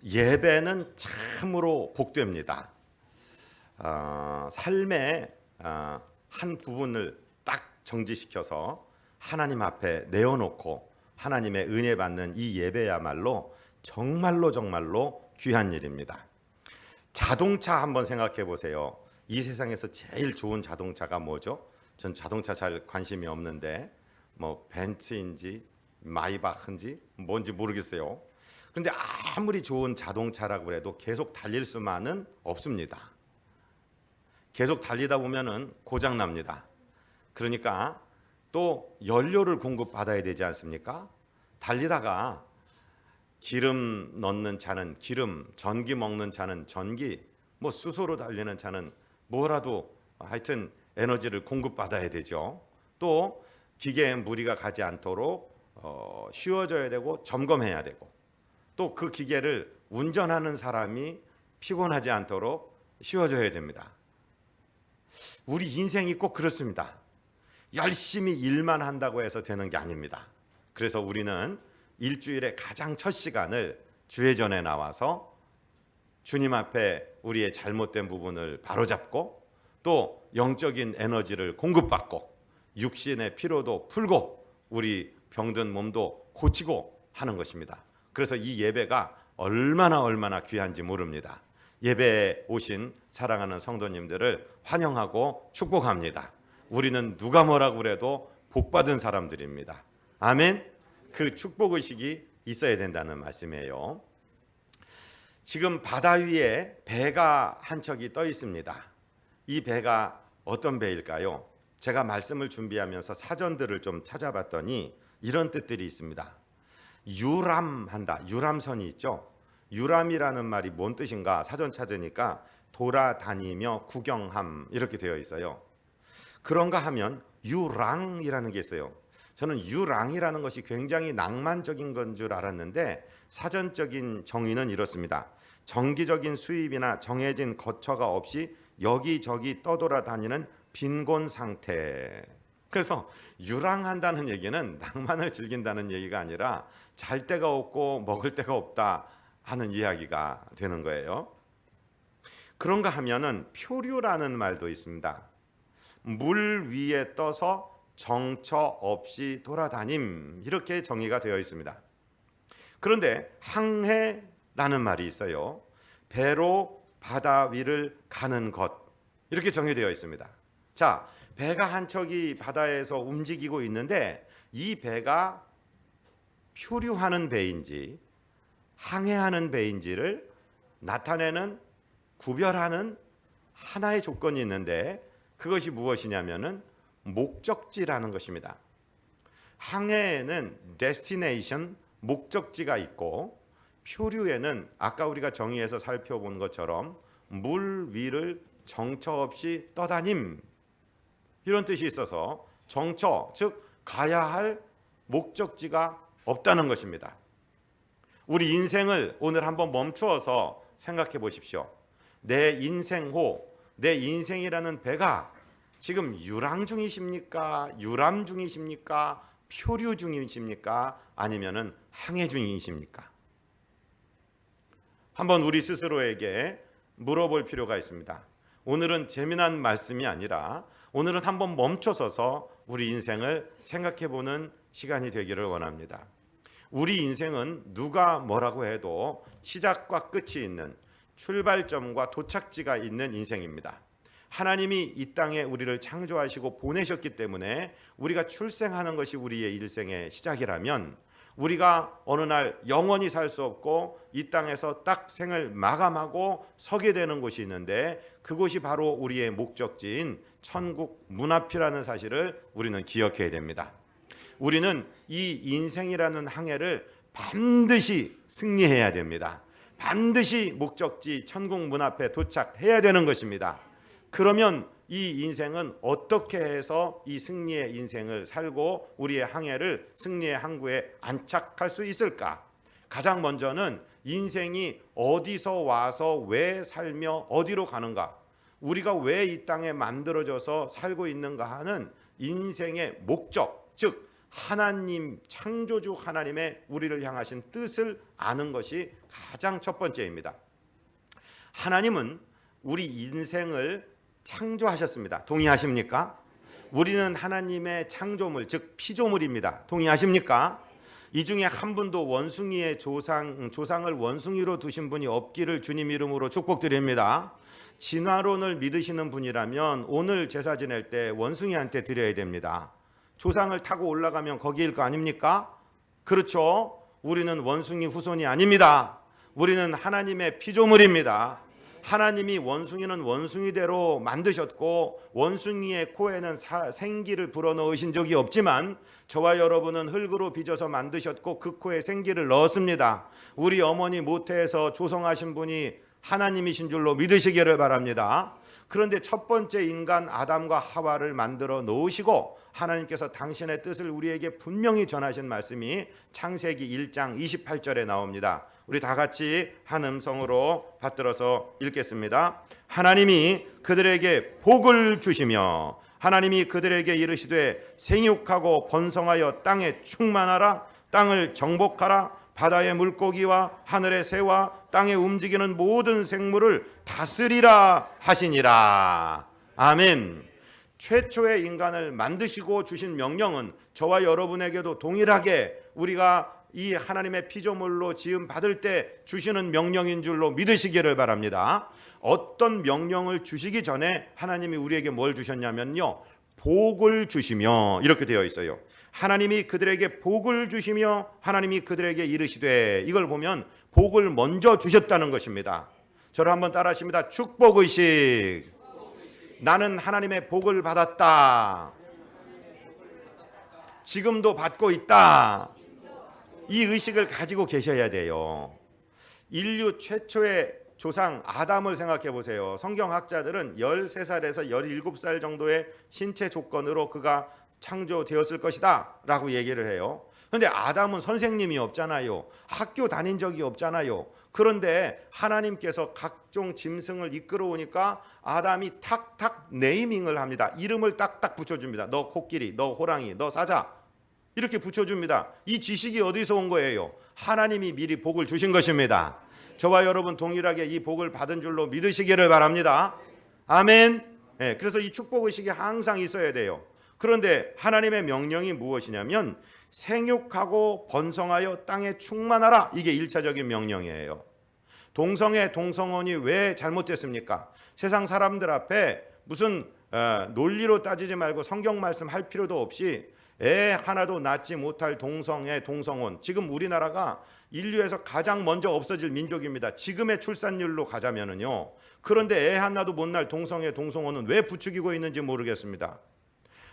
예배는 참으로 복됩니다. 삶의 한 부분을 딱 정지시켜서 하나님 앞에 내어놓고 하나님의 은혜 받는 이 예배야말로 정말로 귀한 일입니다. 자동차 한번 생각해 보세요. 이 세상에서 제일 좋은 자동차가 뭐죠? 전 자동차 잘 관심이 없는데 뭐 벤츠인지 마이바흐인지 뭔지 모르겠어요. 그런데 아무리 좋은 자동차라고 해도 계속 달릴 수만은 없습니다. 계속 달리다 보면은 고장 납니다. 그러니까 또 연료를 공급받아야 되지 않습니까? 달리다가 기름 넣는 차는 기름, 전기 먹는 차는 전기, 뭐 수소로 달리는 차는 뭐라도 하여튼 에너지를 공급받아야 되죠. 또 기계에 무리가 가지 않도록 쉬워져야 되고 점검해야 되고, 또 그 기계를 운전하는 사람이 피곤하지 않도록 쉬워져야 됩니다. 우리 인생이 꼭 그렇습니다. 열심히 일만 한다고 해서 되는 게 아닙니다. 그래서 우리는 일주일의 가장 첫 시간을 주회전에 나와서 주님 앞에 우리의 잘못된 부분을 바로잡고, 또 영적인 에너지를 공급받고, 육신의 피로도 풀고, 우리 병든 몸도 고치고 하는 것입니다. 그래서 이 예배가 얼마나 귀한지 모릅니다. 예배에 오신 사랑하는 성도님들을 환영하고 축복합니다. 우리는 누가 뭐라고 그래도 복받은 사람들입니다. 아멘. 그 축복의식이 있어야 된다는 말씀이에요. 지금 바다 위에 배가 한 척이 떠 있습니다. 이 배가 어떤 배일까요? 제가 말씀을 준비하면서 사전들을 좀 찾아봤더니 이런 뜻들이 있습니다. 유람한다. 유람선이 있죠. 유람이라는 말이 뭔 뜻인가 사전 찾으니까 돌아다니며 구경함 이렇게 되어 있어요. 그런가 하면 유랑이라는 게 있어요. 저는 유랑이라는 것이 굉장히 낭만적인 건 줄 알았는데 사전적인 정의는 이렇습니다. 정기적인 수입이나 정해진 거처가 없이 여기저기 떠돌아다니는 빈곤 상태. 그래서 유랑한다는 얘기는 낭만을 즐긴다는 얘기가 아니라 잘 데가 없고 먹을 데가 없다 하는 이야기가 되는 거예요. 그런가 하면은 표류라는 말도 있습니다. 물 위에 떠서 정처 없이 돌아다님, 이렇게 정의가 되어 있습니다. 그런데 항해라는 말이 있어요. 배로 바다 위를 가는 것, 이렇게 정의되어 있습니다. 자, 배가 한 척이 바다에서 움직이고 있는데 이 배가 표류하는 배인지 항해하는 배인지를 나타내는, 구별하는 하나의 조건이 있는데 그것이 무엇이냐면은 목적지라는 것입니다. 항해에는 destination, 목적지가 있고, 표류에는 아까 우리가 정의해서 살펴본 것처럼 물 위를 정처 없이 떠다님, 이런 뜻이 있어서 정처, 즉 가야 할 목적지가 없다는 것입니다. 우리 인생을 오늘 한번 멈추어서 생각해 보십시오. 내 인생호, 내 인생이라는 배가 지금 유랑 중이십니까? 유람 중이십니까? 표류 중이십니까? 아니면은 항해 중이십니까? 한번 우리 스스로에게 물어볼 필요가 있습니다. 오늘은 재미난 말씀이 아니라 오늘은 한번 멈춰서서 우리 인생을 생각해 보는 시간이 되기를 원합니다. 우리 인생은 누가 뭐라고 해도 시작과 끝이 있는, 출발점과 도착지가 있는 인생입니다. 하나님이 이 땅에 우리를 창조하시고 보내셨기 때문에 우리가 출생하는 것이 우리의 일생의 시작이라면, 우리가 어느 날 영원히 살 수 없고 이 땅에서 딱 생을 마감하고 서게 되는 곳이 있는데 그곳이 바로 우리의 목적지인 천국 문 앞이라는 사실을 우리는 기억해야 됩니다. 우리는 이 인생이라는 항해를 반드시 승리해야 됩니다. 반드시 목적지 천국 문 앞에 도착해야 되는 것입니다. 그러면 이 인생은 어떻게 해서 이 승리의 인생을 살고 우리의 항해를 승리의 항구에 안착할 수 있을까? 가장 먼저는 인생이 어디서 와서 왜 살며 어디로 가는가, 우리가 왜 이 땅에 만들어져서 살고 있는가 하는 인생의 목적, 즉 하나님, 창조주 하나님의 우리를 향하신 뜻을 아는 것이 가장 첫 번째입니다. 하나님은 우리 인생을 창조하셨습니다. 동의하십니까? 우리는 하나님의 창조물, 즉 피조물입니다. 동의하십니까? 이 중에 한 분도 원숭이의 조상을 원숭이로 두신 분이 없기를 주님 이름으로 축복드립니다. 진화론을 믿으시는 분이라면 오늘 제사 지낼 때 원숭이한테 드려야 됩니다. 조상을 타고 올라가면 거기일 거 아닙니까? 그렇죠. 우리는 원숭이 후손이 아닙니다. 우리는 하나님의 피조물입니다. 하나님이 원숭이는 원숭이대로 만드셨고 원숭이의 코에는 생기를 불어넣으신 적이 없지만 저와 여러분은 흙으로 빚어서 만드셨고 그 코에 생기를 넣었습니다. 우리 어머니 모태에서 조성하신 분이 하나님이신 줄로 믿으시기를 바랍니다. 그런데 첫 번째 인간 아담과 하와를 만들어 놓으시고 하나님께서 당신의 뜻을 우리에게 분명히 전하신 말씀이 창세기 1장 28절에 나옵니다. 우리 다 같이 한 음성으로 받들어서 읽겠습니다. 하나님이 그들에게 복을 주시며 하나님이 그들에게 이르시되 생육하고 번성하여 땅에 충만하라. 땅을 정복하라. 바다의 물고기와 하늘의 새와 땅에 움직이는 모든 생물을 다스리라 하시니라. 아멘. 최초의 인간을 만드시고 주신 명령은 저와 여러분에게도 동일하게 우리가 이 하나님의 피조물로 지음 받을 때 주시는 명령인 줄로 믿으시기를 바랍니다. 어떤 명령을 주시기 전에 하나님이 우리에게 뭘 주셨냐면요, 복을 주시며 이렇게 되어 있어요. 하나님이 그들에게 복을 주시며 하나님이 그들에게 이르시되, 이걸 보면 복을 먼저 주셨다는 것입니다. 저를 한번 따라하십니다. 축복의식. 나는 하나님의 복을 받았다. 지금도 받고 있다. 이 의식을 가지고 계셔야 돼요. 인류 최초의 조상 아담을 생각해 보세요. 성경학자들은 13살에서 17살 정도의 신체 조건으로 그가 창조되었을 것이다 라고 얘기를 해요. 그런데 아담은 선생님이 없잖아요. 학교 다닌 적이 없잖아요. 그런데 하나님께서 각종 짐승을 이끌어오니까 아담이 탁탁 네이밍을 합니다. 이름을 딱딱 붙여줍니다. 너 코끼리, 너 호랑이, 너 사자, 이렇게 붙여줍니다. 이 지식이 어디서 온 거예요? 하나님이 미리 복을 주신 것입니다. 저와 여러분 동일하게 이 복을 받은 줄로 믿으시기를 바랍니다. 아멘. 네, 그래서 이 축복의식이 항상 있어야 돼요. 그런데 하나님의 명령이 무엇이냐면 생육하고 번성하여 땅에 충만하라. 이게 1차적인 명령이에요. 동성애, 동성혼이 왜 잘못됐습니까? 세상 사람들 앞에 무슨 논리로 따지지 말고 성경 말씀 할 필요도 없이 애 하나도 낳지 못할 동성애, 동성혼. 지금 우리나라가 인류에서 가장 먼저 없어질 민족입니다. 지금의 출산율로 가자면은요. 그런데 애 하나도 못 낳을 동성애, 동성혼은 왜 부추기고 있는지 모르겠습니다.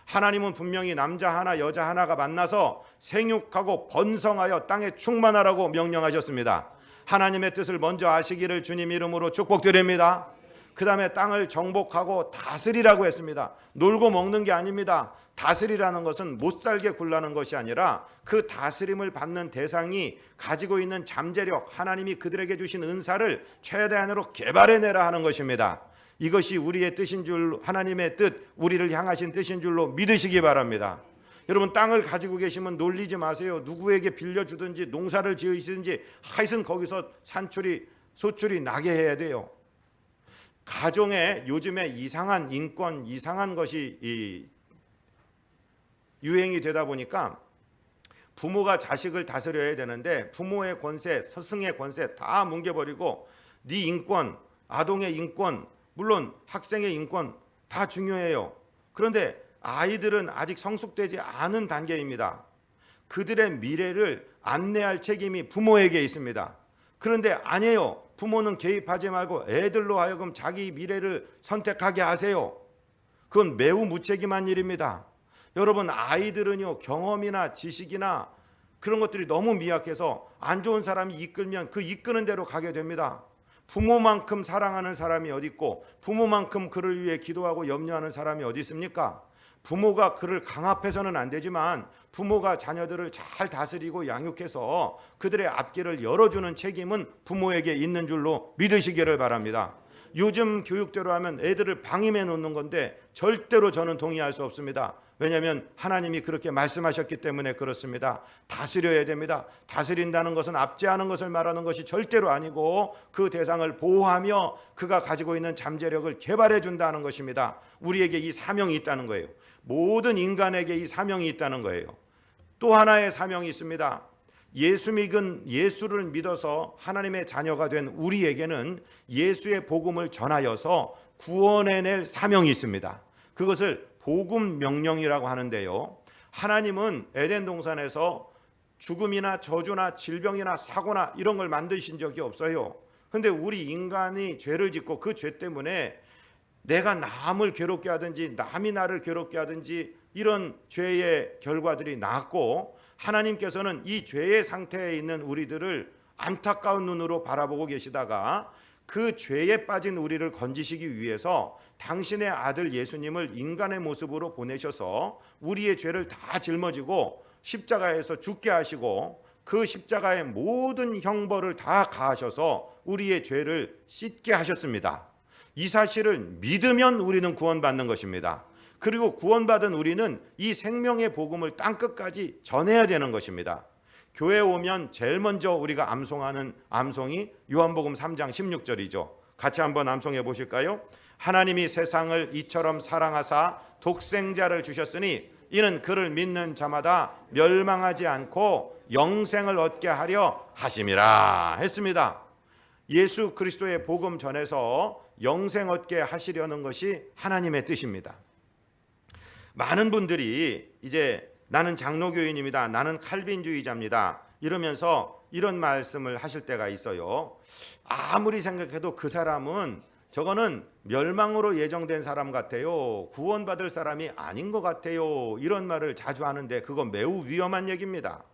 하나님은 분명히 남자 하나, 여자 하나가 만나서 생육하고 번성하여 땅에 충만하라고 명령하셨습니다. 하나님의 뜻을 먼저 아시기를 주님 이름으로 축복드립니다. 그 다음에 땅을 정복하고 다스리라고 했습니다. 놀고 먹는 게 아닙니다. 다스리라는 것은 못살게 굴라는 것이 아니라 그 다스림을 받는 대상이 가지고 있는 잠재력, 하나님이 그들에게 주신 은사를 최대한으로 개발해내라 하는 것입니다. 이것이 우리의 뜻인 줄, 하나님의 뜻, 우리를 향하신 뜻인 줄로 믿으시기 바랍니다. 여러분, 땅을 가지고 계시면 놀리지 마세요. 누구에게 빌려주든지 농사를 지으시든지 하여튼 거기서 산출이 소출이 나게 해야 돼요. 가정에 요즘에 이상한 인권, 이상한 것이 유행이 되다 보니까 부모가 자식을 다스려야 되는데 부모의 권세, 스승의 권세 다 뭉개버리고 네 인권, 아동의 인권, 물론 학생의 인권 다 중요해요. 그런데 아이들은 아직 성숙되지 않은 단계입니다. 그들의 미래를 안내할 책임이 부모에게 있습니다. 그런데 아니에요. 부모는 개입하지 말고 애들로 하여금 자기 미래를 선택하게 하세요. 그건 매우 무책임한 일입니다. 여러분, 아이들은요, 경험이나 지식이나 그런 것들이 너무 미약해서 안 좋은 사람이 이끌면 그 이끄는 대로 가게 됩니다. 부모만큼 사랑하는 사람이 어디 있고 부모만큼 그를 위해 기도하고 염려하는 사람이 어디 있습니까? 부모가 그를 강압해서는 안 되지만 부모가 자녀들을 잘 다스리고 양육해서 그들의 앞길을 열어주는 책임은 부모에게 있는 줄로 믿으시기를 바랍니다. 요즘 교육대로 하면 애들을 방임해 놓는 건데 절대로 저는 동의할 수 없습니다. 왜냐하면 하나님이 그렇게 말씀하셨기 때문에 그렇습니다. 다스려야 됩니다. 다스린다는 것은 압제하는 것을 말하는 것이 절대로 아니고 그 대상을 보호하며 그가 가지고 있는 잠재력을 개발해 준다는 것입니다. 우리에게 이 사명이 있다는 거예요. 모든 인간에게 이 사명이 있다는 거예요. 또 하나의 사명이 있습니다. 예수를 믿어서 하나님의 자녀가 된 우리에게는 예수의 복음을 전하여서 구원해낼 사명이 있습니다. 그것을 복음 명령이라고 하는데요. 하나님은 에덴 동산에서 죽음이나 저주나 질병이나 사고나 이런 걸 만드신 적이 없어요. 근데 우리 인간이 죄를 짓고 그 죄 때문에 내가 남을 괴롭게 하든지 남이 나를 괴롭게 하든지 이런 죄의 결과들이 나왔고, 하나님께서는 이 죄의 상태에 있는 우리들을 안타까운 눈으로 바라보고 계시다가 그 죄에 빠진 우리를 건지시기 위해서 당신의 아들 예수님을 인간의 모습으로 보내셔서 우리의 죄를 다 짊어지고 십자가에서 죽게 하시고 그 십자가의 모든 형벌을 다 가하셔서 우리의 죄를 씻게 하셨습니다. 이 사실을 믿으면 우리는 구원받는 것입니다. 그리고 구원받은 우리는 이 생명의 복음을 땅끝까지 전해야 되는 것입니다. 교회에 오면 제일 먼저 우리가 암송하는 암송이 요한복음 3장 16절이죠. 같이 한번 암송해 보실까요? 하나님이 세상을 이처럼 사랑하사 독생자를 주셨으니 이는 그를 믿는 자마다 멸망하지 않고 영생을 얻게 하려 하심이라 했습니다. 예수 그리스도의 복음 전해서 영생 얻게 하시려는 것이 하나님의 뜻입니다. 많은 분들이 이제 나는 장로교인입니다, 나는 칼빈주의자입니다 이러면서 이런 말씀을 하실 때가 있어요. 아무리 생각해도 그 사람은 저거는 멸망으로 예정된 사람 같아요, 구원받을 사람이 아닌 것 같아요, 이런 말을 자주 하는데 그건 매우 위험한 얘기입니다.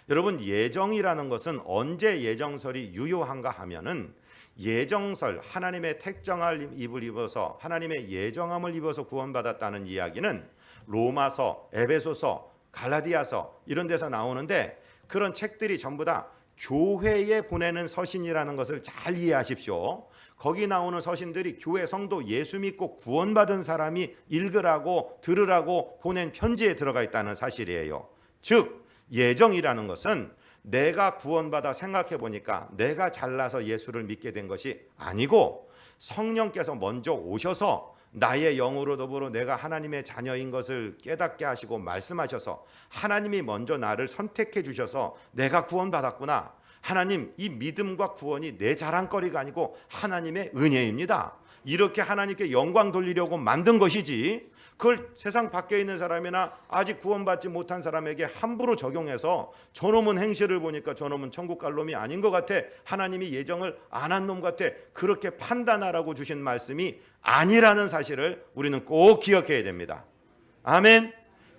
여러분, 예정이라는 것은 언제 예정설이 유효한가 하면은 예정설, 하나님의 택정할 입을 입어서 하나님의 예정함을 입어서 구원받았다는 이야기는 로마서, 에베소서, 갈라디아서 이런 데서 나오는데 그런 책들이 전부 다 교회에 보내는 서신이라는 것을 잘 이해하십시오. 거기 나오는 서신들이 교회 성도 예수 믿고 구원받은 사람이 읽으라고 들으라고 보낸 편지에 들어가 있다는 사실이에요. 즉 예정이라는 것은 내가 구원받아 생각해 보니까 내가 잘나서 예수를 믿게 된 것이 아니고 성령께서 먼저 오셔서 나의 영으로 더불어 내가 하나님의 자녀인 것을 깨닫게 하시고 말씀하셔서 하나님이 먼저 나를 선택해 주셔서 내가 구원받았구나. 하나님, 이 믿음과 구원이 내 자랑거리가 아니고 하나님의 은혜입니다. 이렇게 하나님께 영광 돌리려고 만든 것이지 그걸 세상 밖에 있는 사람이나 아직 구원받지 못한 사람에게 함부로 적용해서 저놈은 행실을 보니까 저놈은 천국 갈 놈이 아닌 것 같아, 하나님이 예정을 안 한 놈 같아, 그렇게 판단하라고 주신 말씀이 아니라는 사실을 우리는 꼭 기억해야 됩니다. 아멘.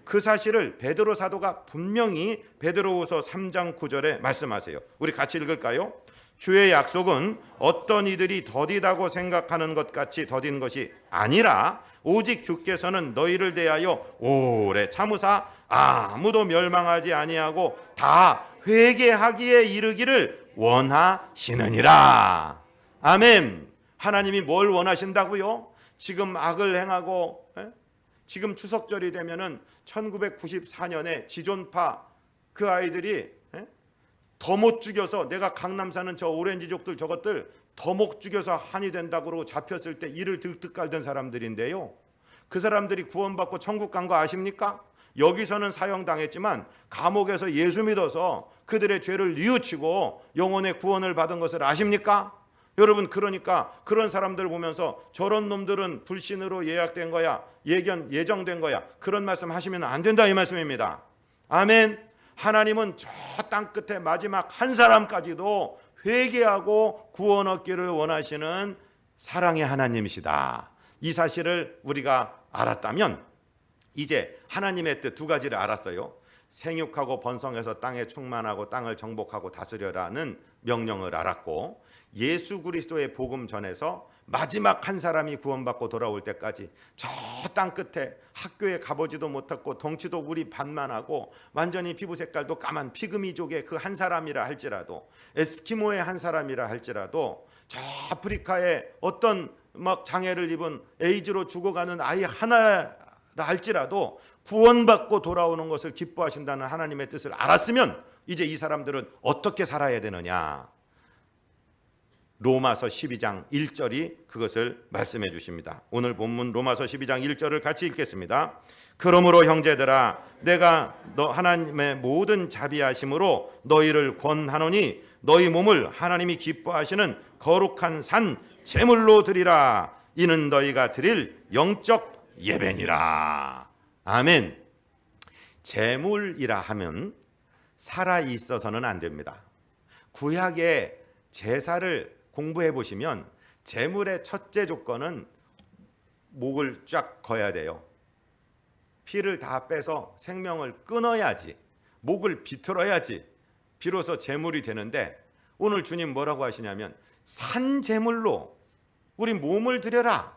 그 사실을 베드로 사도가 분명히 베드로후서 3장 9절에 말씀하세요. 우리 같이 읽을까요? 주의 약속은 어떤 이들이 더디다고 생각하는 것 같이 더딘 것이 아니라 오직 주께서는 너희를 대하여 오래 참으사 아무도 멸망하지 아니하고 다 회개하기에 이르기를 원하시느니라. 아멘. 하나님이 뭘 원하신다고요? 지금 악을 행하고 지금 추석절이 되면은 1994년에 지존파 그 아이들이 더 못 죽여서 내가 강남 사는 저 오렌지족들 저것들 더 못 죽여서 한이 된다고 그러고 잡혔을 때 이를 들뜩 깔던 사람들인데요. 그 사람들이 구원받고 천국 간 거 아십니까? 여기서는 사형당했지만 감옥에서 예수 믿어서 그들의 죄를 뉘우치고 영혼의 구원을 받은 것을 아십니까? 여러분, 그러니까 그런 사람들 보면서 저런 놈들은 불신으로 예약된 거야, 예정된 거야, 그런 말씀 하시면 안 된다 이 말씀입니다. 아멘. 하나님은 저 땅끝에 마지막 한 사람까지도 회개하고 구원 얻기를 원하시는 사랑의 하나님이시다. 이 사실을 우리가 알았다면 이제 하나님의 뜻 두 가지를 알았어요. 생육하고 번성해서 땅에 충만하고 땅을 정복하고 다스려라는 명령을 알았고, 예수 그리스도의 복음 전해서 마지막 한 사람이 구원받고 돌아올 때까지 저 땅끝에 학교에 가보지도 못했고 덩치도 우리 반만하고 완전히 피부 색깔도 까만 피그미족의 그 한 사람이라 할지라도, 에스키모의 한 사람이라 할지라도, 저 아프리카의 어떤 막 장애를 입은 에이즈로 죽어가는 아이 하나 할지라도 구원받고 돌아오는 것을 기뻐하신다는 하나님의 뜻을 알았으면 이제 이 사람들은 어떻게 살아야 되느냐. 로마서 12장 1절이 그것을 말씀해 주십니다. 오늘 본문 로마서 12장 1절을 같이 읽겠습니다. 그러므로 형제들아 내가 너 하나님의 모든 자비하심으로 너희를 권하노니 너희 몸을 하나님이 기뻐하시는 거룩한 산 제물로 드리라. 이는 너희가 드릴 영적 예배니라. 아멘. 제물이라 하면 살아 있어서는 안 됩니다. 구약의 제사를 공부해 보시면 제물의 첫째 조건은 목을 쫙 거야 돼요. 피를 다 빼서 생명을 끊어야지, 목을 비틀어야지 비로소 제물이 되는데, 오늘 주님 뭐라고 하시냐면 산 제물로 우리 몸을 드려라.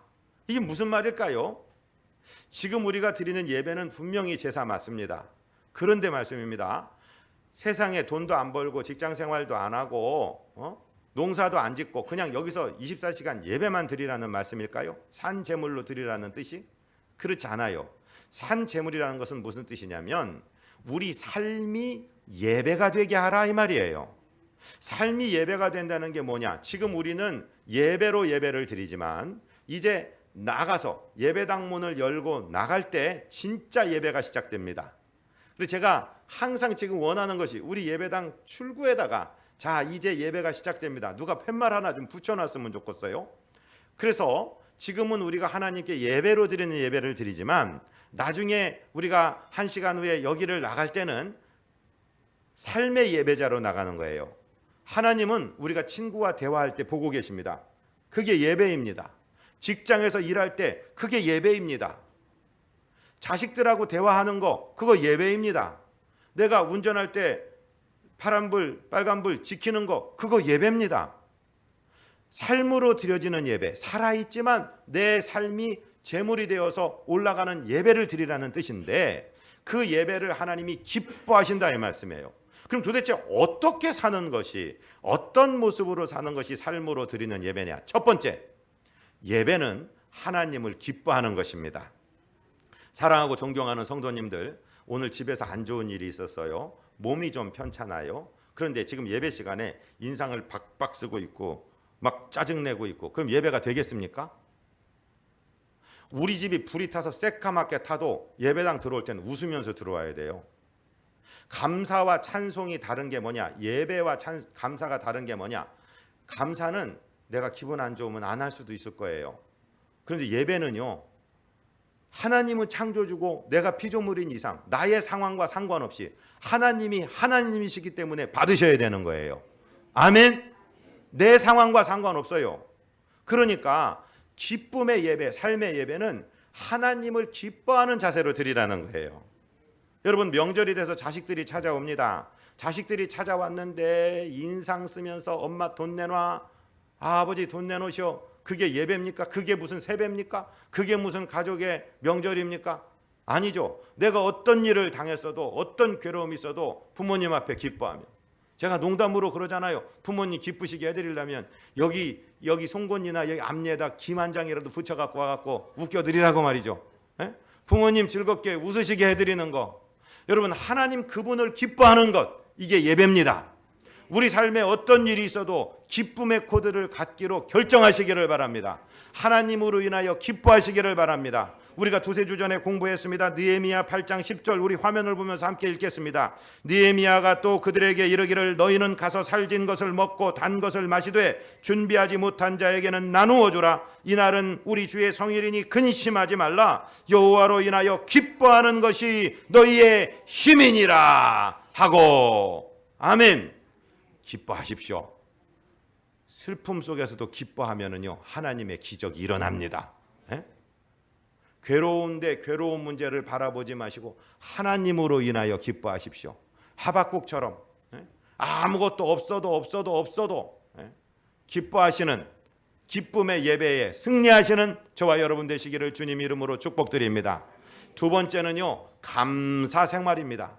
이게 무슨 말일까요? 지금 우리가 드리는 예배는 분명히 제사 맞습니다. 그런데 말씀입니다. 세상에 돈도 안 벌고 직장 생활도 안 하고 농사도 안 짓고 그냥 여기서 24시간 예배만 드리라는 말씀일까요? 산 제물로 드리라는 뜻이? 그렇지 않아요. 산 제물이라는 것은 무슨 뜻이냐면 우리 삶이 예배가 되게 하라 이 말이에요. 삶이 예배가 된다는 게 뭐냐? 지금 우리는 예배로 예배를 드리지만 이제 나가서 예배당 문을 열고 나갈 때 진짜 예배가 시작됩니다. 그래서 제가 항상 지금 원하는 것이 우리 예배당 출구에다가 자 이제 예배가 시작됩니다. 누가 팻말 하나 좀 붙여놨으면 좋겠어요. 그래서 지금은 우리가 하나님께 예배로 드리는 예배를 드리지만 나중에 우리가 1시간 후에 여기를 나갈 때는 삶의 예배자로 나가는 거예요. 하나님은 우리가 친구와 대화할 때 보고 계십니다. 그게 예배입니다. 직장에서 일할 때 그게 예배입니다. 자식들하고 대화하는 거 그거 예배입니다. 내가 운전할 때 파란불 빨간불 지키는 거 그거 예배입니다. 삶으로 드려지는 예배, 살아있지만 내 삶이 제물이 되어서 올라가는 예배를 드리라는 뜻인데 그 예배를 하나님이 기뻐하신다 이 말씀이에요. 그럼 도대체 어떻게 사는 것이, 어떤 모습으로 사는 것이 삶으로 드리는 예배냐? 첫 번째, 예배는 하나님을 기뻐하는 것입니다. 사랑하고 존경하는 성도님들, 오늘 집에서 안 좋은 일이 있었어요. 몸이 좀 편찮아요. 그런데 지금 예배 시간에 인상을 박박 쓰고 있고 막 짜증내고 있고 그럼 예배가 되겠습니까? 우리 집이 불이 타서 새까맣게 타도 예배당 들어올 때는 웃으면서 들어와야 돼요. 감사와 찬송이 다른 게 뭐냐? 예배와 감사가 다른 게 뭐냐? 감사는 내가 기분 안 좋으면 안 할 수도 있을 거예요. 그런데 예배는요, 하나님은 창조주고 내가 피조물인 이상 나의 상황과 상관없이 하나님이 하나님이시기 때문에 받으셔야 되는 거예요. 아멘. 내 상황과 상관없어요. 그러니까 기쁨의 예배, 삶의 예배는 하나님을 기뻐하는 자세로 드리라는 거예요. 여러분, 명절이 돼서 자식들이 찾아옵니다. 자식들이 찾아왔는데 인상 쓰면서 엄마 돈 내놔, 아버지 돈 내놓으셔. 그게 예배입니까? 그게 무슨 세배입니까? 그게 무슨 가족의 명절입니까? 아니죠. 내가 어떤 일을 당했어도 어떤 괴로움이 있어도 부모님 앞에 기뻐하며, 제가 농담으로 그러잖아요. 부모님 기쁘시게 해드리려면 여기 송곳니나 여기 앞니에다 김 한 장이라도 붙여갖고 와갖고 웃겨드리라고 말이죠. 에? 부모님 즐겁게 웃으시게 해드리는 거. 여러분, 하나님 그분을 기뻐하는 것, 이게 예배입니다. 우리 삶에 어떤 일이 있어도 기쁨의 코드를 갖기로 결정하시기를 바랍니다. 하나님으로 인하여 기뻐하시기를 바랍니다. 우리가 두세 주 전에 공부했습니다. 느헤미야 8장 10절, 우리 화면을 보면서 함께 읽겠습니다. 느헤미야가 또 그들에게 이르기를 너희는 가서 살진 것을 먹고 단 것을 마시되 준비하지 못한 자에게는 나누어 주라. 이날은 우리 주의 성일이니 근심하지 말라. 여호와로 인하여 기뻐하는 것이 너희의 힘이니라 하고. 아멘. 기뻐하십시오. 슬픔 속에서도 기뻐하면은요, 하나님의 기적이 일어납니다. 에? 괴로운데 괴로운 문제를 바라보지 마시고 하나님으로 인하여 기뻐하십시오. 하박국처럼 아무것도 없어도 기뻐하시는, 기쁨의 예배에 승리하시는 저와 여러분 되시기를 주님 이름으로 축복드립니다. 두 번째는요, 감사 생활입니다.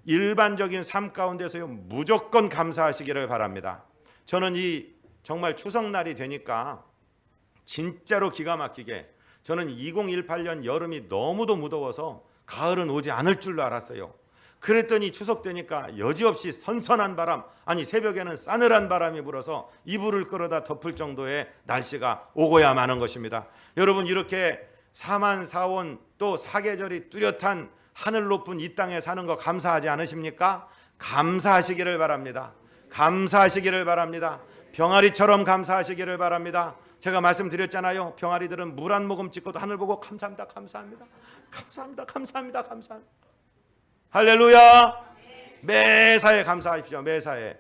일반적인 삶 가운데서요, 무조건 감사하시기를 바랍니다. 저는 이 정말 추석날이 되니까 진짜로 기가 막히게 저는 2018년 여름이 너무도 무더워서 가을은 오지 않을 줄로 알았어요. 그랬더니 추석 되니까 여지없이 선선한 바람, 아니 새벽에는 싸늘한 바람이 불어서 이불을 끌어다 덮을 정도의 날씨가 오고야 마는 것입니다. 여러분, 이렇게 사만사온 또 사계절이 뚜렷한 하늘 높은 이 땅에 사는 거 감사하지 않으십니까? 감사하시기를 바랍니다. 감사하시기를 바랍니다. 병아리처럼 감사하시기를 바랍니다. 제가 말씀드렸잖아요. 병아리들은 물 한 모금 찍고도 하늘 보고 감사합니다, 감사합니다, 감사합니다, 감사합니다, 감사합니다. 할렐루야. 매사에 감사하십시오. 매사에.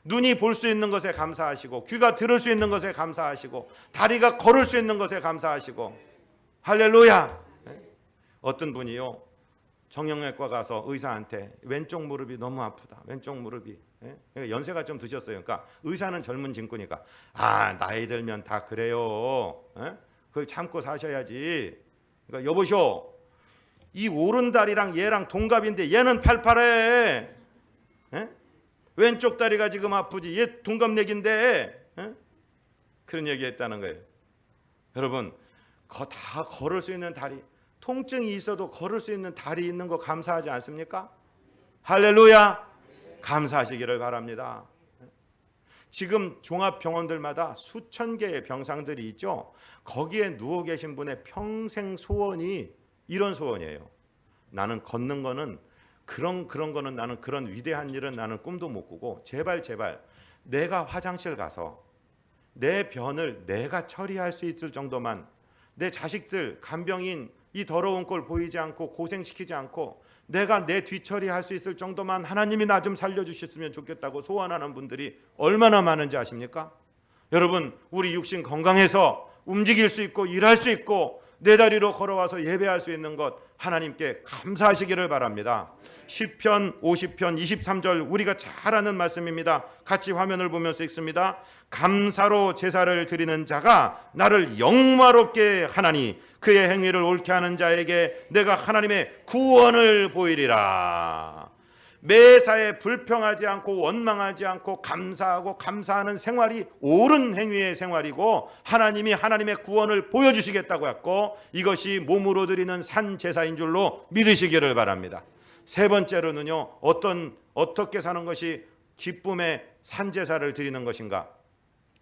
눈이 볼 수 있는 것에 감사하시고, 귀가 들을 수 있는 것에 감사하시고, 다리가 걸을 수 있는 것에 감사하시고. 할렐루야. 어떤 분이요, 정형외과 가서 의사한테 왼쪽 무릎이 너무 아프다, 왼쪽 무릎이. 연세가 좀 드셨어요. 그러니까 의사는 젊은 친구니까, 나이 들면 다 그래요, 그걸 참고 사셔야지. 그러니까 여보쇼, 이 오른다리랑 얘랑 동갑인데 얘는 팔팔해. 왼쪽 다리가 지금 아프지, 얘 동갑내기인데. 그런 얘기했다는 거예요. 여러분, 다 걸을 수 있는 다리, 통증이 있어도 걸을 수 있는 다리 있는 거 감사하지 않습니까? 할렐루야. 감사하시기를 바랍니다. 지금 종합병원들마다 수천 개의 병상들이 있죠. 거기에 누워 계신 분의 평생 소원이 이런 소원이에요. 나는 걷는 거는 그런 거는, 나는 그런 위대한 일은 나는 꿈도 못 꾸고, 제발 내가 화장실 가서 내 변을 내가 처리할 수 있을 정도만, 내 자식들 간병인 이 더러운 꼴 보이지 않고 고생시키지 않고 내가 내 뒤처리할 수 있을 정도만 하나님이 나 좀 살려주셨으면 좋겠다고 소원하는 분들이 얼마나 많은지 아십니까? 여러분, 우리 육신 건강해서 움직일 수 있고 일할 수 있고 내 다리로 걸어와서 예배할 수 있는 것, 하나님께 감사하시기를 바랍니다. 시편 50편 23절, 우리가 잘 아는 말씀입니다. 같이 화면을 보면서 읽습니다. 감사로 제사를 드리는 자가 나를 영화롭게 하나니 그의 행위를 옳게 하는 자에게 내가 하나님의 구원을 보이리라. 매사에 불평하지 않고 원망하지 않고 감사하고 감사하는 생활이 옳은 행위의 생활이고, 하나님이 하나님의 구원을 보여주시겠다고 했고, 이것이 몸으로 드리는 산 제사인 줄로 믿으시기를 바랍니다. 세 번째로는요, 어떻게 사는 것이 기쁨의 산 제사를 드리는 것인가?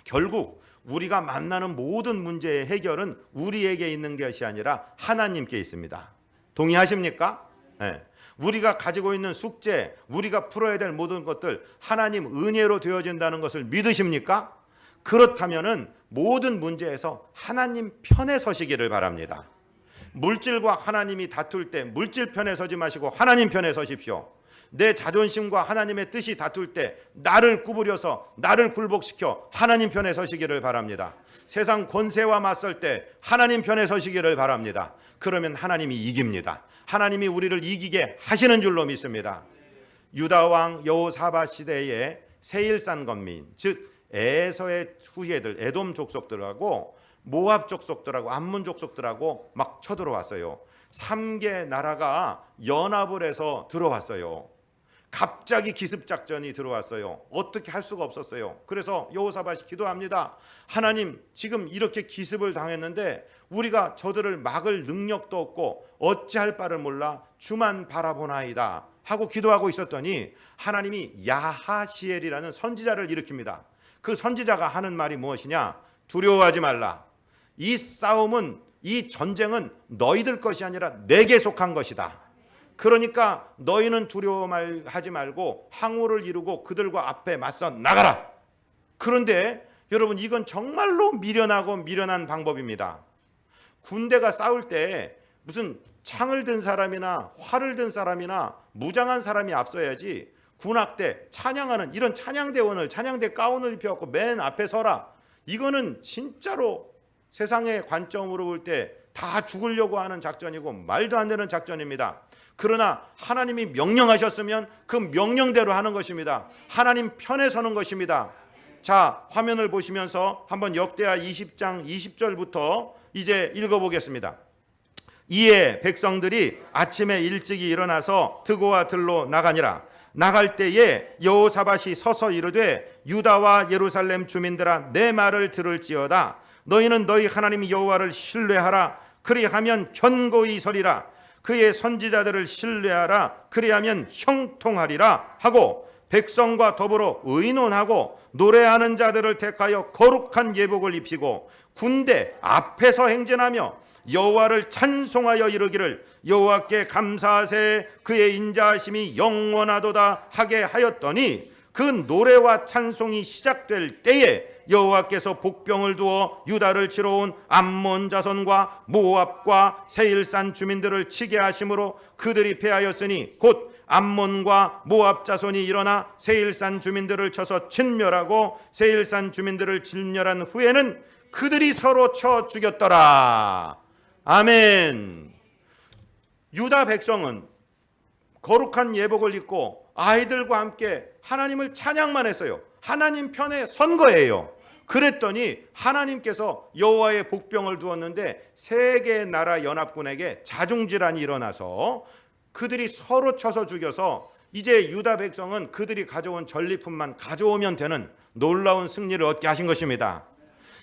결국 우리가 만나는 모든 문제의 해결은 우리에게 있는 것이 아니라 하나님께 있습니다. 동의하십니까? 네. 우리가 가지고 있는 숙제, 우리가 풀어야 될 모든 것들 하나님 은혜로 되어진다는 것을 믿으십니까? 그렇다면은 모든 문제에서 하나님 편에 서시기를 바랍니다. 물질과 하나님이 다툴 때 물질 편에 서지 마시고 하나님 편에 서십시오. 내 자존심과 하나님의 뜻이 다툴 때 나를 구부려서 나를 굴복시켜 하나님 편에 서시기를 바랍니다. 세상 권세와 맞설 때 하나님 편에 서시기를 바랍니다. 그러면 하나님이 이깁니다. 하나님이 우리를 이기게 하시는 줄로 믿습니다. 유다왕 여호사밧 시대에 세일산 건민, 즉 에서의 후예들, 에돔 족속들하고 모압 족속들하고 암몬 족속들하고 막 쳐들어왔어요. 3개 나라가 연합을 해서 들어왔어요. 갑자기 기습작전이 들어왔어요. 어떻게 할 수가 없었어요. 그래서 여호사밧이 기도합니다. 하나님, 지금 이렇게 기습을 당했는데 우리가 저들을 막을 능력도 없고 어찌할 바를 몰라 주만 바라보나이다 하고 기도하고 있었더니 하나님이 야하시엘이라는 선지자를 일으킵니다. 그 선지자가 하는 말이 무엇이냐? 두려워하지 말라. 이 싸움은, 이 전쟁은 너희들 것이 아니라 내게 속한 것이다. 그러니까 너희는 두려워하지 말고 항우를 이루고 그들과 앞에 맞서 나가라. 그런데 여러분, 이건 정말로 미련한 방법입니다. 군대가 싸울 때 무슨 창을 든 사람이나 활을 든 사람이나 무장한 사람이 앞서야지, 군악대 찬양하는 이런 찬양대원을, 찬양대 가운을 입혀갖고 맨 앞에 서라. 이거는 진짜로 세상의 관점으로 볼 때 다 죽으려고 하는 작전이고 말도 안 되는 작전입니다. 그러나 하나님이 명령하셨으면 그 명령대로 하는 것입니다. 하나님 편에 서는 것입니다. 자, 화면을 보시면서 한번 역대하 20장 20절부터 이제 읽어보겠습니다. 이에 백성들이 아침에 일찍이 일어나서 드고와 들로 나가니라. 나갈 때에 여호사밧이 서서 이르되 유다와 예루살렘 주민들아, 내 말을 들을지어다. 너희는 너희 하나님 여호와를 신뢰하라. 그리하면 견고히 서리라. 그의 선지자들을 신뢰하라. 그리하면 형통하리라 하고 백성과 더불어 의논하고 노래하는 자들을 택하여 거룩한 예복을 입히고 군대 앞에서 행진하며 여호와를 찬송하여 이르기를 여호와께 감사하세 그의 인자하심이 영원하도다 하게 하였더니 그 노래와 찬송이 시작될 때에 여호와께서 복병을 두어 유다를 치러 온 암몬 자손과 모압과 세일산 주민들을 치게 하심으로 그들이 패하였으니 곧 암몬과 모압 자손이 일어나 세일산 주민들을 쳐서 진멸하고 세일산 주민들을 진멸한 후에는 그들이 서로 쳐 죽였더라. 아멘. 유다 백성은 거룩한 예복을 입고 아이들과 함께 하나님을 찬양만 했어요. 하나님 편에 선 거예요. 그랬더니 하나님께서 여호와의 복병을 두었는데 세 개의 나라 연합군에게 자중질환이 일어나서 그들이 서로 쳐서 죽여서 이제 유다 백성은 그들이 가져온 전리품만 가져오면 되는 놀라운 승리를 얻게 하신 것입니다.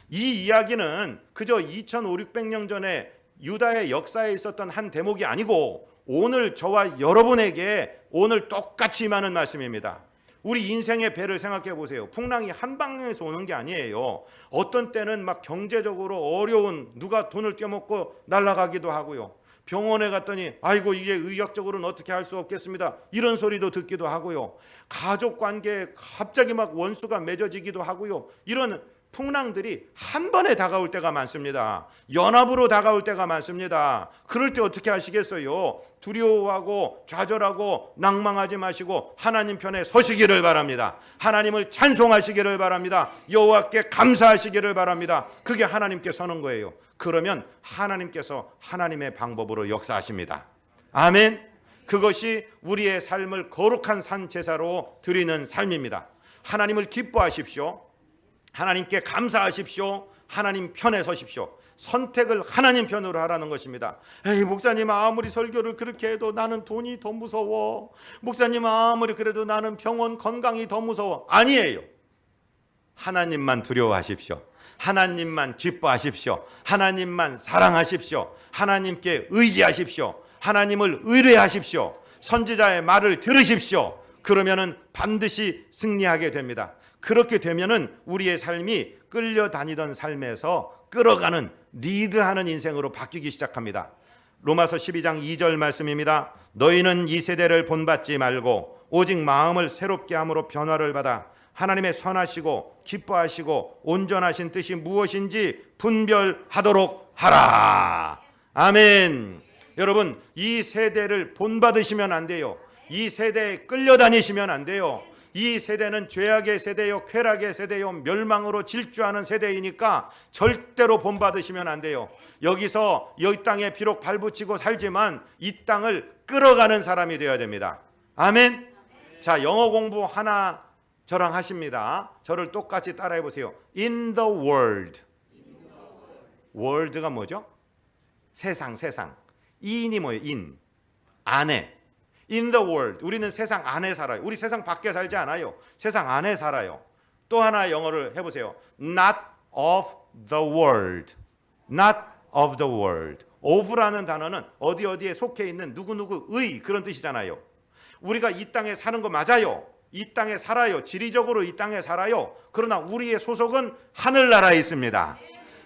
이 이야기는 그저 2500~600년 전에 유다의 역사에 있었던 한 대목이 아니고 오늘 저와 여러분에게 오늘 똑같이 임하는 말씀입니다. 우리 인생의 배를 생각해 보세요. 풍랑이 한 방향에서 오는 게 아니에요. 어떤 때는 막 경제적으로 어려운 누가 돈을 떼먹고 날아가기도 하고요. 병원에 갔더니 아이고 이게 의학적으로는 어떻게 할 수 없겠습니다. 이런 소리도 듣기도 하고요. 가족 관계에 갑자기 막 원수가 맺어지기도 하고요. 이런 풍랑들이 한 번에 다가올 때가 많습니다. 연합으로 다가올 때가 많습니다. 그럴 때 어떻게 하시겠어요? 두려워하고 좌절하고 낭망하지 마시고 하나님 편에 서시기를 바랍니다. 하나님을 찬송하시기를 바랍니다. 여호와께 감사하시기를 바랍니다. 그게 하나님께 서는 거예요. 그러면 하나님께서 하나님의 방법으로 역사하십니다. 아멘. 그것이 우리의 삶을 거룩한 산 제사로 드리는 삶입니다. 하나님을 기뻐하십시오. 하나님께 감사하십시오. 하나님 편에 서십시오. 선택을 하나님 편으로 하라는 것입니다. 에이, 목사님 아무리 설교를 그렇게 해도 나는 돈이 더 무서워. 목사님 아무리 그래도 나는 병원 건강이 더 무서워. 아니에요. 하나님만 두려워하십시오. 하나님만 기뻐하십시오. 하나님만 사랑하십시오. 하나님께 의지하십시오. 하나님을 의뢰하십시오. 선지자의 말을 들으십시오. 그러면은 반드시 승리하게 됩니다. 그렇게 되면은 우리의 삶이 끌려다니던 삶에서 끌어가는 리드하는 인생으로 바뀌기 시작합니다. 로마서 12장 2절 말씀입니다. 너희는 이 세대를 본받지 말고 오직 마음을 새롭게 함으로 변화를 받아 하나님의 선하시고 기뻐하시고 온전하신 뜻이 무엇인지 분별하도록 하라. 아멘. 여러분, 이 세대를 본받으시면 안 돼요. 이 세대에 끌려다니시면 안 돼요. 이 세대는 죄악의 세대요, 쾌락의 세대요, 멸망으로 질주하는 세대이니까 절대로 본받으시면 안 돼요. 여기서 이 땅에 비록 발붙이고 살지만 이 땅을 끌어가는 사람이 되어야 됩니다. 아멘. 자, 영어 공부 하나 저랑 하십니다. 저를 똑같이 따라해 보세요. In the world. world가 뭐죠? 세상. in이 뭐예요? in. 안에. In the world. 우리는 세상 안에 살아요. 우리 세상 밖에 살지 않아요. 세상 안에 살아요. 또 하나 영어를 해보세요. Not of the world. Not of the world. of라는 단어는 어디에 속해 있는 누구누구의 그런 뜻이잖아요. 우리가 이 땅에 사는 거 맞아요. 이 땅에 살아요. 지리적으로 이 땅에 살아요. 그러나 우리의 소속은 하늘나라에 있습니다.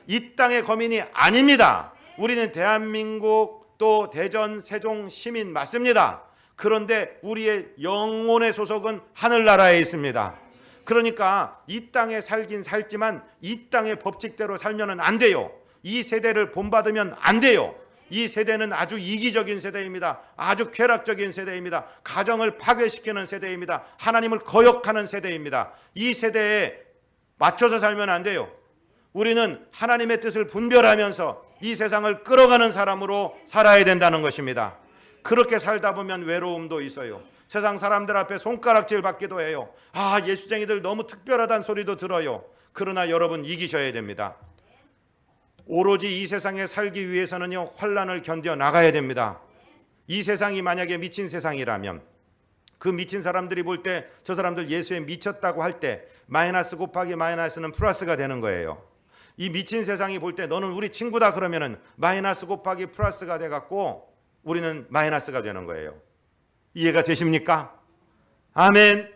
이 땅의 거민이 아닙니다. 우리는 대한민국 또 대전 세종 시민 맞습니다. 그런데 우리의 영혼의 소속은 하늘나라에 있습니다. 그러니까 이 땅에 살긴 살지만 이 땅의 법칙대로 살면 안 돼요. 이 세대를 본받으면 안 돼요. 이 세대는 아주 이기적인 세대입니다. 아주 쾌락적인 세대입니다. 가정을 파괴시키는 세대입니다. 하나님을 거역하는 세대입니다. 이 세대에 맞춰서 살면 안 돼요. 우리는 하나님의 뜻을 분별하면서 이 세상을 끌어가는 사람으로 살아야 된다는 것입니다. 그렇게 살다 보면 외로움도 있어요. 세상 사람들 앞에 손가락질 받기도 해요. 아, 예수쟁이들 너무 특별하다는 소리도 들어요. 그러나 여러분 이기셔야 됩니다. 오로지 이 세상에 살기 위해서는요, 환난을 견뎌 나가야 됩니다. 이 세상이 만약에 미친 세상이라면 그 미친 사람들이 볼 때 저 사람들 예수에 미쳤다고 할 때 마이너스 곱하기 마이너스는 플러스가 되는 거예요. 이 미친 세상이 볼 때 너는 우리 친구다 그러면은 마이너스 곱하기 플러스가 돼 갖고 우리는 마이너스가 되는 거예요. 이해가 되십니까? 아멘.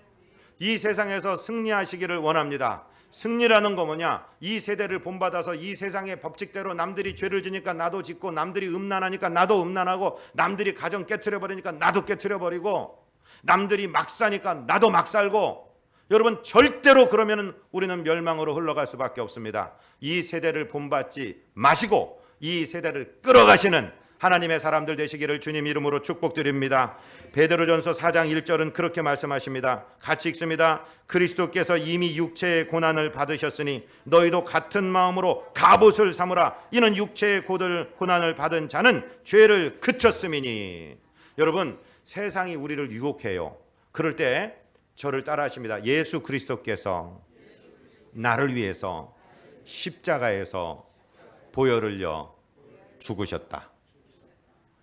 이 세상에서 승리하시기를 원합니다. 승리라는 거 뭐냐? 이 세대를 본받아서 이 세상의 법칙대로 남들이 죄를 지니까 나도 짓고, 남들이 음란하니까 나도 음란하고, 남들이 가정 깨트려 버리니까 나도 깨트려 버리고, 남들이 막 사니까 나도 막 살고. 여러분, 절대로 그러면 우리는 멸망으로 흘러갈 수밖에 없습니다. 이 세대를 본받지 마시고 이 세대를 끌어가시는 하나님의 사람들 되시기를 주님 이름으로 축복드립니다. 베드로전서 4장 1절은 그렇게 말씀하십니다. 같이 읽습니다. 그리스도께서 이미 육체의 고난을 받으셨으니 너희도 같은 마음으로 갑옷을 삼으라. 이는 육체의 고난을 받은 자는 죄를 그쳤음이니. 여러분, 세상이 우리를 유혹해요. 그럴 때 저를 따라하십니다. 예수 그리스도께서 나를 위해서 십자가에서 보혈을 흘려 죽으셨다.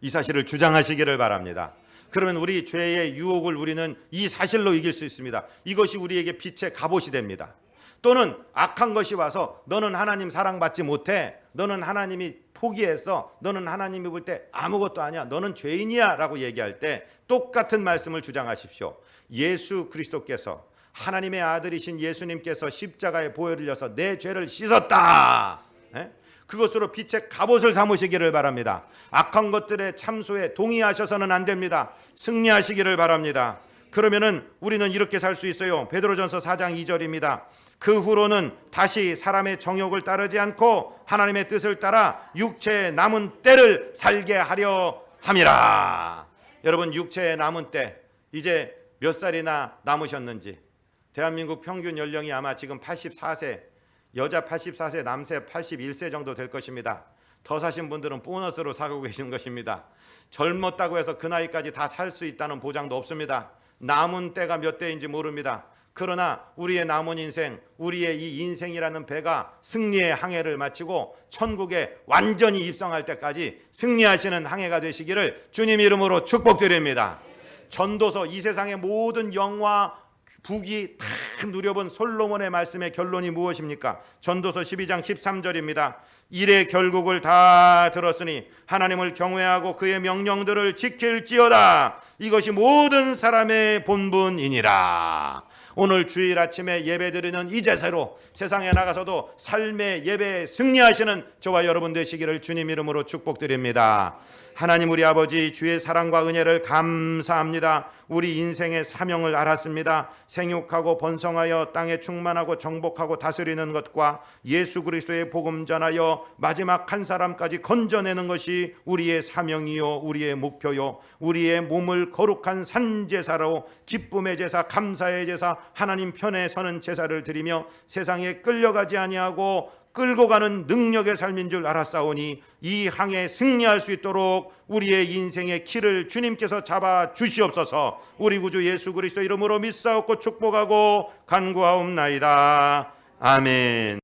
이 사실을 주장하시기를 바랍니다. 그러면 우리 죄의 유혹을 우리는 이 사실로 이길 수 있습니다. 이것이 우리에게 빛의 갑옷이 됩니다. 또는 악한 것이 와서 너는 하나님 사랑받지 못해, 너는 하나님이 포기했어, 너는 하나님이 볼 때 아무것도 아니야, 너는 죄인이야 라고 얘기할 때 똑같은 말씀을 주장하십시오. 예수 그리스도께서, 하나님의 아들이신 예수님께서 십자가에 보혈을 흘려서 내 죄를 씻었다. 그것으로 빛의 갑옷을 삼으시기를 바랍니다. 악한 것들의 참소에 동의하셔서는 안 됩니다. 승리하시기를 바랍니다. 그러면은 우리는 이렇게 살 수 있어요. 베드로전서 4장 2절입니다. 그 후로는 다시 사람의 정욕을 따르지 않고 하나님의 뜻을 따라 육체의 남은 때를 살게 하려 함이라. 여러분, 육체의 남은 때 이제 몇 살이나 남으셨는지. 대한민국 평균 연령이 아마 지금 84세, 여자 84세, 남세 81세 정도 될 것입니다. 더 사신 분들은 보너스로 사고 계신 것입니다. 젊었다고 해서 그 나이까지 다 살 수 있다는 보장도 없습니다. 남은 때가 몇 대인지 모릅니다. 그러나 우리의 남은 인생, 우리의 이 인생이라는 배가 승리의 항해를 마치고 천국에 완전히 입성할 때까지 승리하시는 항해가 되시기를 주님 이름으로 축복드립니다. 전도서, 이 세상의 모든 영화 북이 다 누려본 솔로몬의 말씀의 결론이 무엇입니까? 전도서 12장 13절입니다. 일의 결국을 다 들었으니 하나님을 경외하고 그의 명령들을 지킬지어다. 이것이 모든 사람의 본분이니라. 오늘 주일 아침에 예배드리는 이 제사로 세상에 나가서도 삶의 예배에 승리하시는 저와 여러분 되시기를 주님 이름으로 축복드립니다. 하나님 우리 아버지, 주의 사랑과 은혜를 감사합니다. 우리 인생의 사명을 알았습니다. 생육하고 번성하여 땅에 충만하고 정복하고 다스리는 것과 예수 그리스도의 복음 전하여 마지막 한 사람까지 건져내는 것이 우리의 사명이요, 우리의 목표요. 우리의 몸을 거룩한 산제사로 기쁨의 제사, 감사의 제사, 하나님 편에 서는 제사를 드리며 세상에 끌려가지 아니하고 끌고 가는 능력의 삶인 줄 알았사오니 이 항에 승리할 수 있도록 우리의 인생의 키를 주님께서 잡아 주시옵소서. 우리 구주 예수 그리스도 이름으로 믿사옵고 축복하고 간구하옵나이다. 아멘.